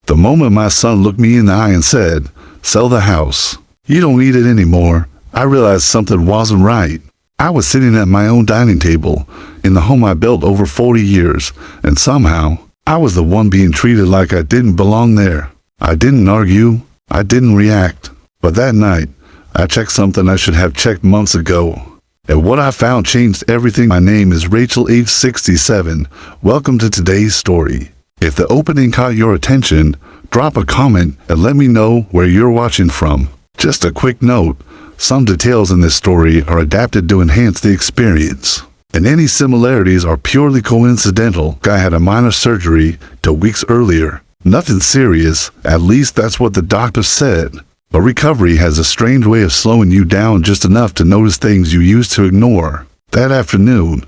The moment my son looked me in the eye and said, "Sell the house. You don't need it anymore," I realized something wasn't right. I was sitting at my own dining table in the home I built over 40 years, and somehow I was the one being treated like I didn't belong there. I didn't argue. I didn't react. But that night, I checked something I should have checked months ago. And what I found changed everything. My name is Rachel, age 67. Welcome to today's story. If the opening caught your attention, drop a comment and let me know where you're watching from. Just a quick note, some details in this story are adapted to enhance the experience, and any similarities are purely coincidental. I had a minor surgery 2 weeks earlier. Nothing serious, at least that's what the doctor said. But recovery has a strange way of slowing you down just enough to notice things you used to ignore. That afternoon,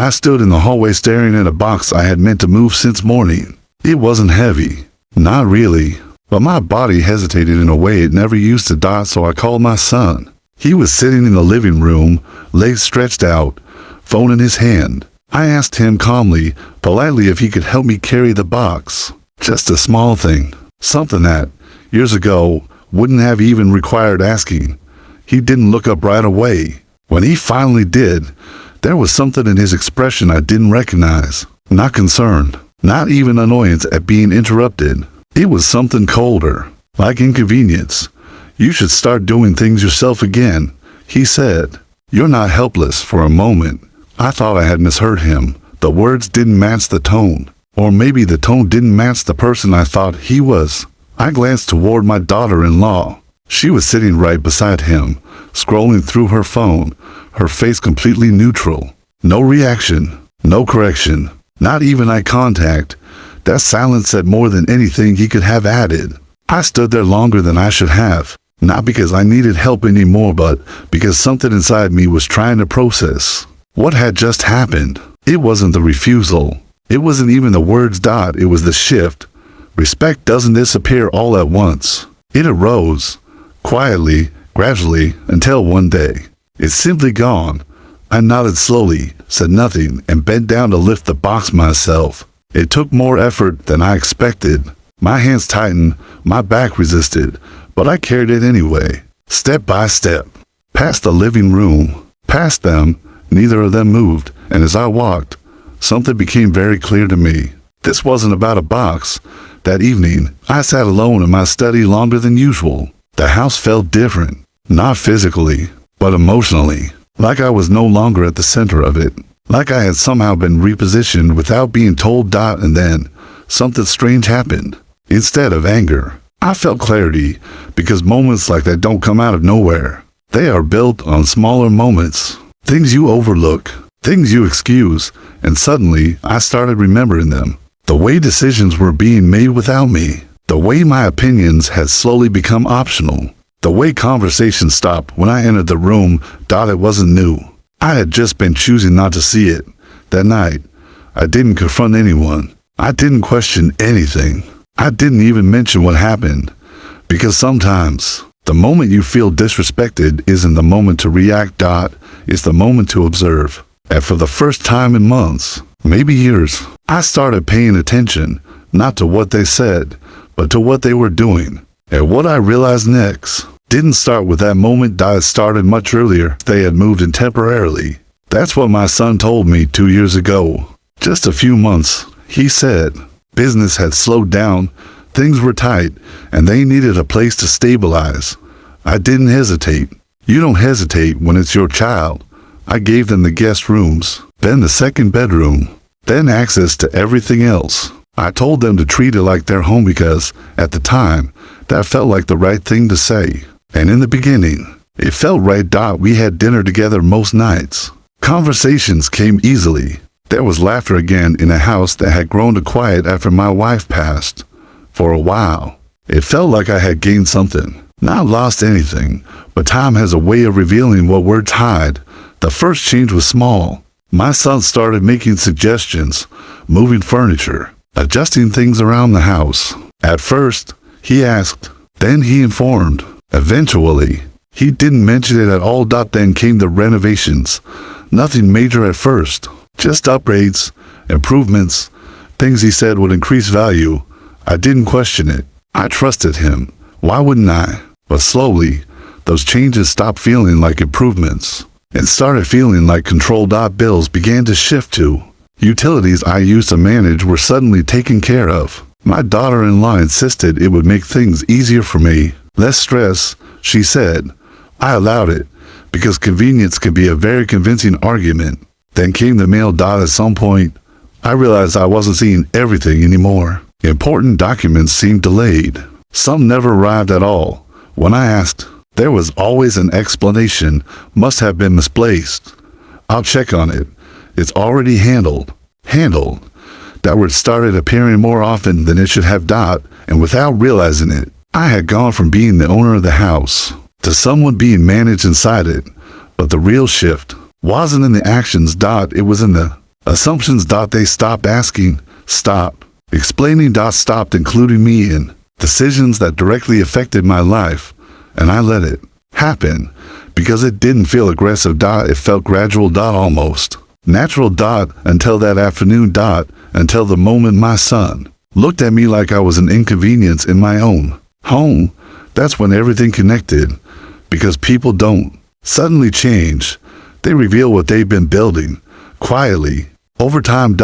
I stood in the hallway staring at a box I had meant to move since morning. It wasn't heavy. Not really. But my body hesitated in a way it never used to. So I called my son. He was sitting in the living room, legs stretched out, phone in his hand. I asked him calmly, politely, if he could help me carry the box. Just a small thing. Something that, years ago, wouldn't have even required asking. He didn't look up right away. When he finally did, there was something in his expression I didn't recognize. Not concern, not even annoyance at being interrupted. It was something colder, like inconvenience. "You should start doing things yourself again," he said. "You're not helpless." For a moment, I thought I had misheard him. The words didn't match the tone. Or maybe the tone didn't match the person I thought he was. I glanced toward my daughter-in-law. She was sitting right beside him, scrolling through her phone, her face completely neutral. No reaction, no correction, not even eye contact. That silence said more than anything he could have added. I stood there longer than I should have, not because I needed help anymore, but because something inside me was trying to process what had just happened. It wasn't the refusal. It wasn't even the words. It was the shift. Respect doesn't disappear all at once. It arose, quietly, gradually, until one day, it's simply gone. I nodded slowly, said nothing, and bent down to lift the box myself. It took more effort than I expected. My hands tightened, my back resisted, but I carried it anyway, step by step, past the living room, past them. Neither of them moved, and as I walked, something became very clear to me. This wasn't about a box. That evening, I sat alone in my study longer than usual. The house felt different, not physically, but emotionally, like I was no longer at the center of it, like I had somehow been repositioned without being told. And then, something strange happened. Instead of anger, I felt clarity, because moments like that don't come out of nowhere. They are built on smaller moments, things you overlook, things you excuse, and suddenly I started remembering them. The way decisions were being made without me. The way my opinions had slowly become optional. The way conversations stopped when I entered the room. It wasn't new. I had just been choosing not to see it. That night, I didn't confront anyone. I didn't question anything. I didn't even mention what happened. Because sometimes, the moment you feel disrespected isn't the moment to react. It's the moment to observe. And for the first time in months, maybe years, I started paying attention, not to what they said, but to what they were doing. And what I realized next didn't start with that moment. It started much earlier. They had moved in temporarily. That's what my son told me 2 years ago. Just a few months, he said. Business had slowed down, things were tight, and they needed a place to stabilize. I didn't hesitate. You don't hesitate when it's your child. I gave them the guest rooms, then the second bedroom, then access to everything else. I told them to treat it like their home because, at the time, that felt like the right thing to say. And in the beginning, it felt right. We had dinner together most nights. Conversations came easily. There was laughter again in a house that had grown to quiet after my wife passed. For a while, it felt like I had gained something, not lost anything, but time has a way of revealing what words hide. The first change was small. My son started making suggestions, moving furniture, adjusting things around the house. At first, he asked, then he informed. Eventually, he didn't mention it at all. Then came the renovations. Nothing major at first, just upgrades, improvements, things he said would increase value. I didn't question it. I trusted him. Why wouldn't I? But slowly, those changes stopped feeling like improvements and started feeling like control. Bills began to shift to utilities I used to manage were suddenly taken care of. My daughter-in-law insisted it would make things easier for me. Less stress, she said. I allowed it, because convenience can be a very convincing argument. Then came the mail. At some point, I realized I wasn't seeing everything anymore. Important documents seemed delayed. Some never arrived at all. When I asked, there was always an explanation. Must have been misplaced. I'll check on it. It's already handled. Handled. That word started appearing more often than it should have. And without realizing it, I had gone from being the owner of the house to someone being managed inside it. But the real shift wasn't in the actions. It was in the assumptions. They stopped asking, stopped explaining. Stopped including me in decisions that directly affected my life. And I let it happen because it didn't feel aggressive. It felt gradual. Almost natural. Until that afternoon. Until the moment my son looked at me like I was an inconvenience in my own home. That's when everything connected. Because people don't suddenly change. They reveal what they've been building quietly over time.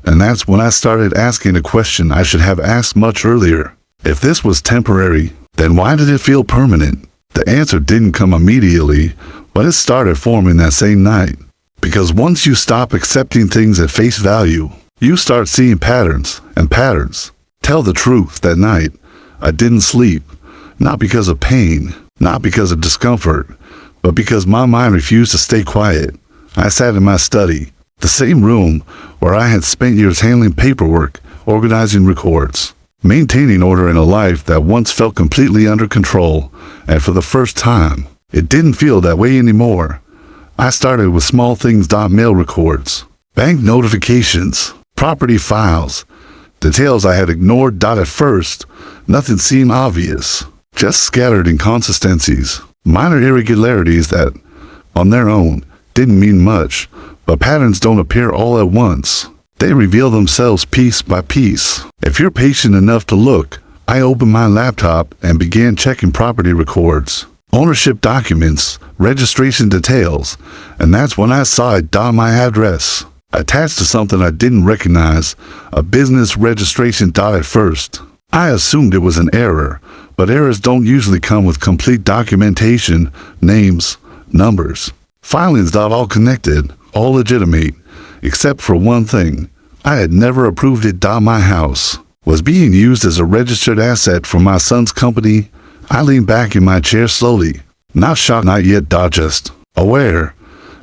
And that's when I started asking a question I should have asked much earlier. If this was temporary, then why did it feel permanent? The answer didn't come immediately, but it started forming that same night. Because once you stop accepting things at face value, you start seeing patterns, and patterns tell the truth. That night, I didn't sleep, not because of pain, not because of discomfort, but because my mind refused to stay quiet. I sat in my study, the same room where I had spent years handling paperwork, organizing records, maintaining order in a life that once felt completely under control. And for the first time, it didn't feel that way anymore. I started with small things. Mail records, bank notifications, property files, details I had ignored. At first, nothing seemed obvious, just scattered inconsistencies, minor irregularities that, on their own, didn't mean much. But patterns don't appear all at once. They reveal themselves piece by piece. If you're patient enough to look, I opened my laptop and began checking property records, ownership documents, registration details, and that's when I saw it. My address attached to something I didn't recognize, a business registration. At first, I assumed it was an error, but errors don't usually come with complete documentation, names, numbers, filings. All connected, all legitimate, except for one thing. I had never approved it. My house was being used as a registered asset for my son's company. I leaned back in my chair slowly, not shocked, not yet, just aware,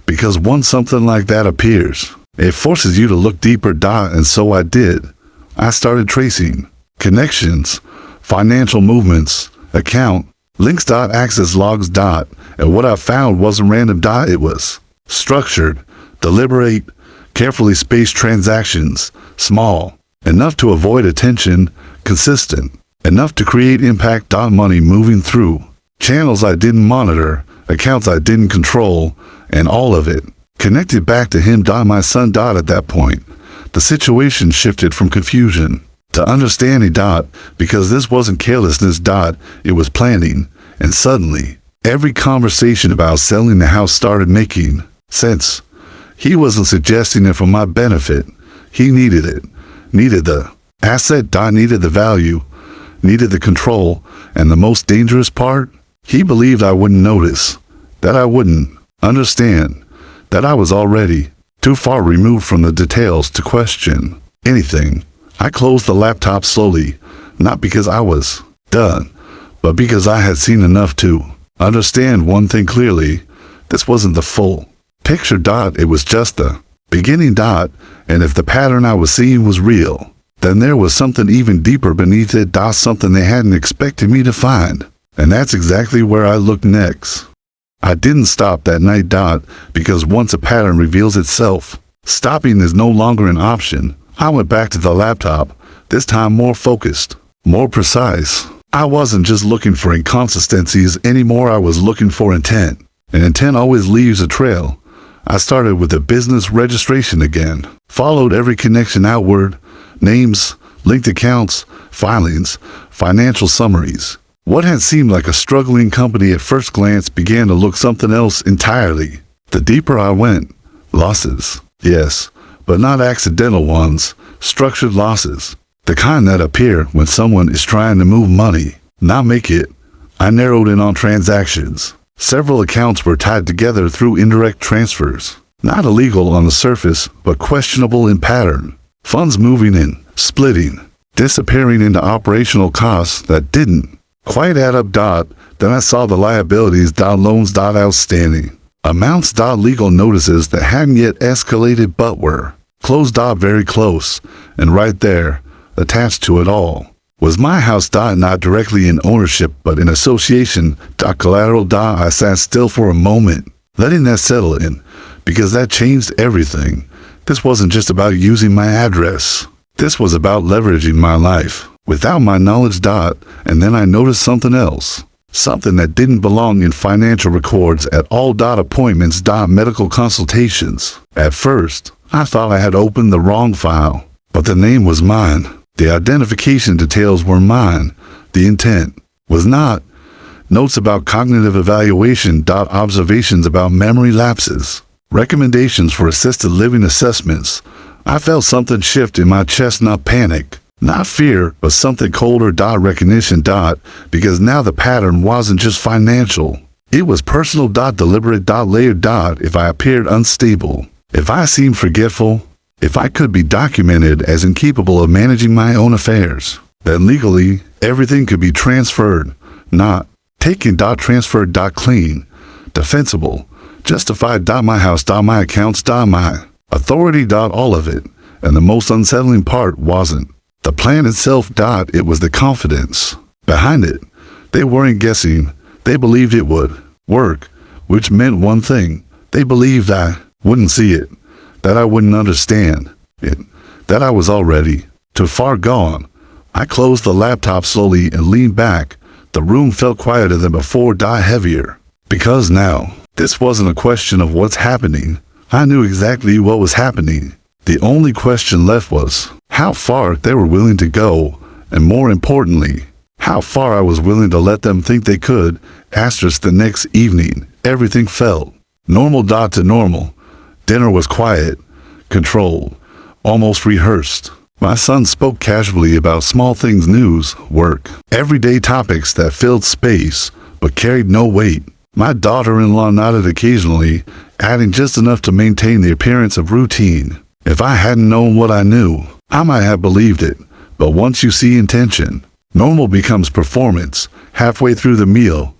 because once something like that appears, it forces you to look deeper. And so I did. I started tracing connections, financial movements, account links. Access logs. And what I found wasn't random. It was structured, deliberate, carefully spaced transactions, small, enough to avoid attention, consistent, enough to create impact. Money moving through channels I didn't monitor, accounts I didn't control, and all of it connected back to him. My son. At that point, the situation shifted from confusion to understanding. Because this wasn't carelessness. It was planning. And suddenly, every conversation about selling the house started making sense. He wasn't suggesting it for my benefit. He needed it. Needed the asset. Needed the value. Needed the control. And the most dangerous part? He believed I wouldn't notice. That I wouldn't understand. That I was already too far removed from the details to question anything. I closed the laptop slowly, not because I was done, but because I had seen enough to understand one thing clearly. This wasn't the full picture. It was just the beginning. And if the pattern I was seeing was real, then there was something even deeper beneath it. Something they hadn't expected me to find. And that's exactly where I looked next. I didn't stop that night. Because once a pattern reveals itself, stopping is no longer an option. I went back to the laptop, this time more focused, more precise. I wasn't just looking for inconsistencies anymore. I was looking for intent. And intent always leaves a trail. I started with the business registration again, followed every connection outward, names, linked accounts, filings, financial summaries. What had seemed like a struggling company at first glance began to look something else entirely. The deeper I went, losses. Yes, but not accidental ones, structured losses. The kind that appear when someone is trying to move money, not make it. I narrowed in on transactions. Several accounts were tied together through indirect transfers. Not illegal on the surface, but questionable in pattern. Funds moving in, splitting, disappearing into operational costs that didn't quite add up. Then I saw the liabilities. Loans. Outstanding. Amounts. Legal notices that hadn't yet escalated but were closed. Very close. And right there, attached to it all, was my house. Not directly in ownership but in association. Collateral. I sat still for a moment, letting that settle in, because that changed everything. This wasn't just about using my address. This was about leveraging my life without my knowledge. And then I noticed something else. Something that didn't belong in financial records at all. Appointments. Medical consultations. At first, I thought I had opened the wrong file. But the name was mine. The identification details were mine. The intent was not. Notes about cognitive evaluation. Observations about memory lapses. Recommendations for assisted living assessments. I felt something shift in my chest. Not panic, not fear, but something colder. Recognition. Because now the pattern wasn't just financial. It was personal. Deliberate. Layered. If I appeared unstable, if I seemed forgetful, if I could be documented as incapable of managing my own affairs, then legally everything could be transferred. Not taken. Transferred. Clean, defensible, justified. My house. My accounts. My authority. All of it. And the most unsettling part wasn't the plan itself. It was the confidence behind it. They weren't guessing. They believed it would work, which meant one thing. They believed I wouldn't see it, that I wouldn't understand it, that I was already too far gone. I closed the laptop slowly and leaned back. The room felt quieter than before. Heavier. Because now, this wasn't a question of what's happening. I knew exactly what was happening. The only question left was how far they were willing to go, and more importantly, how far I was willing to let them think they could. The next evening, everything felt normal. To normal. Dinner was quiet, controlled, almost rehearsed. My son spoke casually about small things, news, work, everyday topics that filled space but carried no weight. My daughter-in-law nodded occasionally, adding just enough to maintain the appearance of routine. If I hadn't known what I knew, I might have believed it. But once you see intention, normal becomes performance. Halfway through the meal,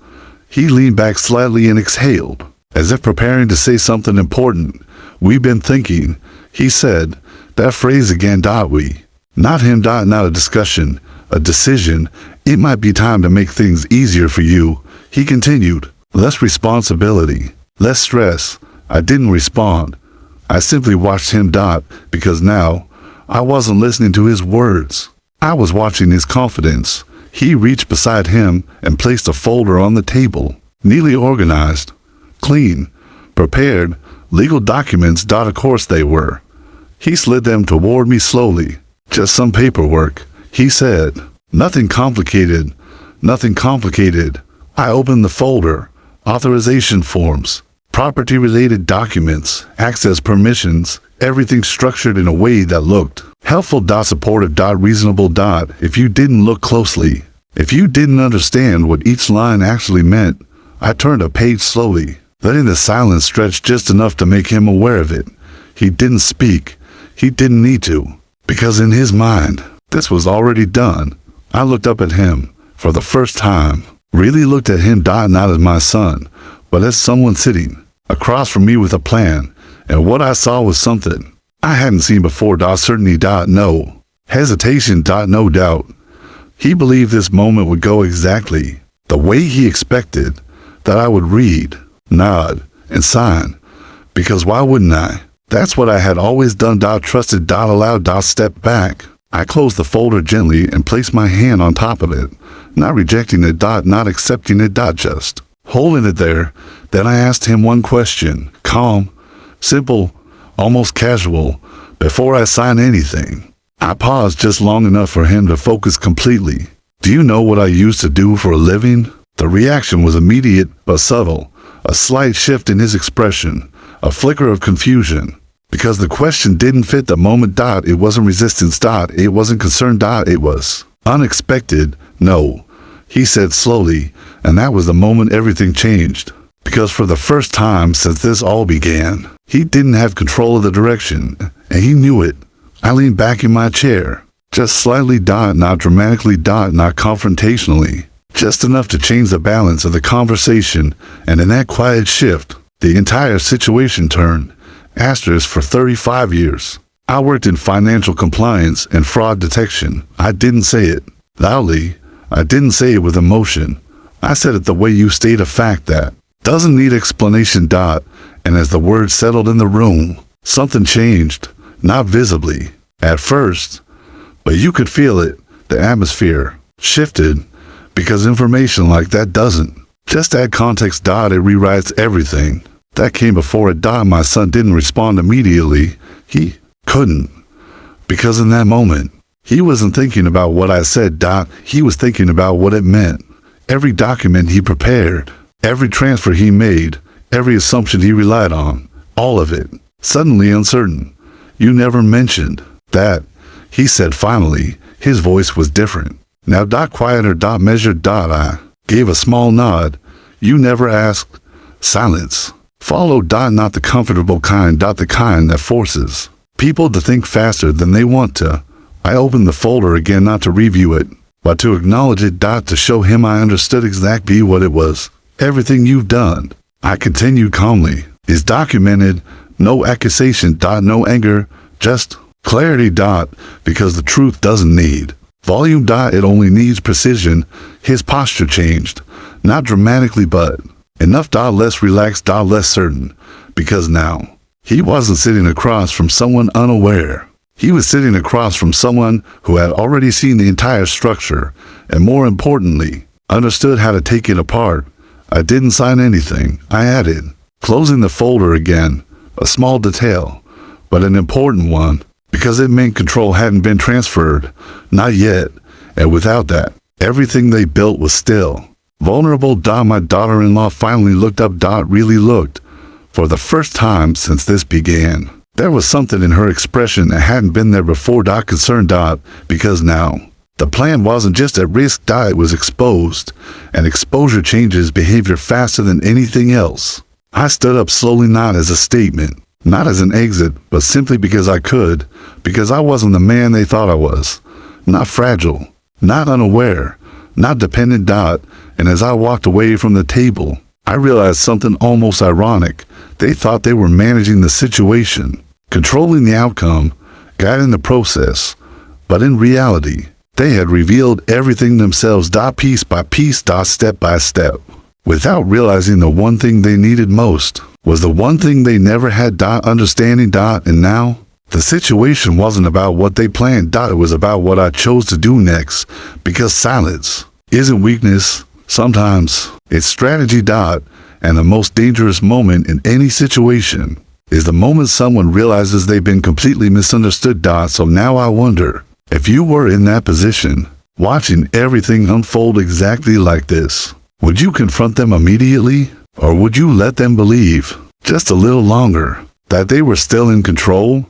he leaned back slightly and exhaled, as if preparing to say something important. "We've been thinking," he said. That phrase again. We. Not him. Not a discussion, a decision. "It might be time to make things easier for you," he continued. "Less responsibility, less stress." I didn't respond. I simply watched him. Because now, I wasn't listening to his words. I was watching his confidence. He reached beside him and placed a folder on the table, neatly organized, clean, prepared, legal documents. Of course they were. He slid them toward me slowly. "Just some paperwork," he said. "Nothing complicated. Nothing complicated." I opened the folder. Authorization forms, property-related documents, access permissions, everything structured in a way that looked helpful. Supportive. Reasonable. If you didn't look closely, if you didn't understand what each line actually meant. I turned a page slowly, letting the silence stretch just enough to make him aware of it. He didn't speak. He didn't need to, because in his mind, this was already done. I looked up at him for the first time, really looked at him. Not as my son, but as someone sitting across from me with a plan. And what I saw was something I hadn't seen before. Certainty. No hesitation. No doubt. He believed this moment would go exactly the way he expected, that I would read, nod, and sign. Because why wouldn't I? That's what I had always done. Trusted. Allowed. Stepped back. I closed the folder gently and placed my hand on top of it, not rejecting it. Not accepting it. Just holding it there. Then I asked him one question, calm, simple, almost casual. "Before I sign anything, I paused just long enough for him to focus completely. Do you know what I used to do for a living? The reaction was immediate but subtle, a slight shift in his expression, a flicker of confusion. Because the question didn't fit the moment. It wasn't resistance. It wasn't concern. It was unexpected. No, he said slowly, and that was the moment everything changed. Because for the first time since this all began, he didn't have control of the direction, and he knew it. I leaned back in my chair, just slightly. Not dramatically. Not confrontationally. Just enough to change the balance of the conversation, and in that quiet shift, the entire situation turned. Asterisk for 35 years. I worked in financial compliance and fraud detection. I didn't say it loudly. I didn't say it with emotion. I said it the way you state a fact that doesn't need explanation. And as the words settled in the room, something changed, not visibly at first, but you could feel it. The atmosphere shifted, because information like that doesn't just add context. It rewrites everything that came before it. My son didn't respond immediately. He couldn't, because in that moment, he wasn't thinking about what I said. He was thinking about what it meant. Every document he prepared, every transfer he made, every assumption he relied on, all of it, suddenly uncertain. You never mentioned that, he said finally. His voice was different. Now. Quieter. Measured. I gave a small nod. You never asked. Silence followed. Not the comfortable kind. The kind that forces people to think faster than they want to. I opened the folder again, not to review it, but to acknowledge it. To show him I understood exactly what it was. Everything you've done, I continued calmly, is documented. No accusation. No anger. Just clarity. Because the truth doesn't need volume. It only needs precision. His posture changed, not dramatically, but enough. Less relaxed. Less certain. Because now, he wasn't sitting across from someone unaware. He was sitting across from someone who had already seen the entire structure, and more importantly, understood how to take it apart. I didn't sign anything, I added, closing the folder again. A small detail, but an important one, because it meant control hadn't been transferred. Not yet. And without that, everything they built was still vulnerable. My daughter-in-law finally looked up. Really looked. For the first time since this began, there was something in her expression that hadn't been there before. Concerned. Because now, the plan wasn't just at risk. It was exposed, and exposure changes behavior faster than anything else. I stood up slowly, not as a statement, not as an exit, but simply because I could, because I wasn't the man they thought I was. Not fragile, not unaware, not dependent. And as I walked away from the table, I realized something almost ironic. They thought they were managing the situation, controlling the outcome, guiding the process, but in reality, they had revealed everything themselves. Piece by piece. Step by step. Without realizing the one thing they needed most was the one thing they never had. Understanding. And now, the situation wasn't about what they planned. It was about what I chose to do next. Because silence isn't weakness. Sometimes it's strategy. And the most dangerous moment in any situation is the moment someone realizes they've been completely misunderstood. So now I wonder, if you were in that position, watching everything unfold exactly like this, would you confront them immediately, or would you let them believe, just a little longer, that they were still in control?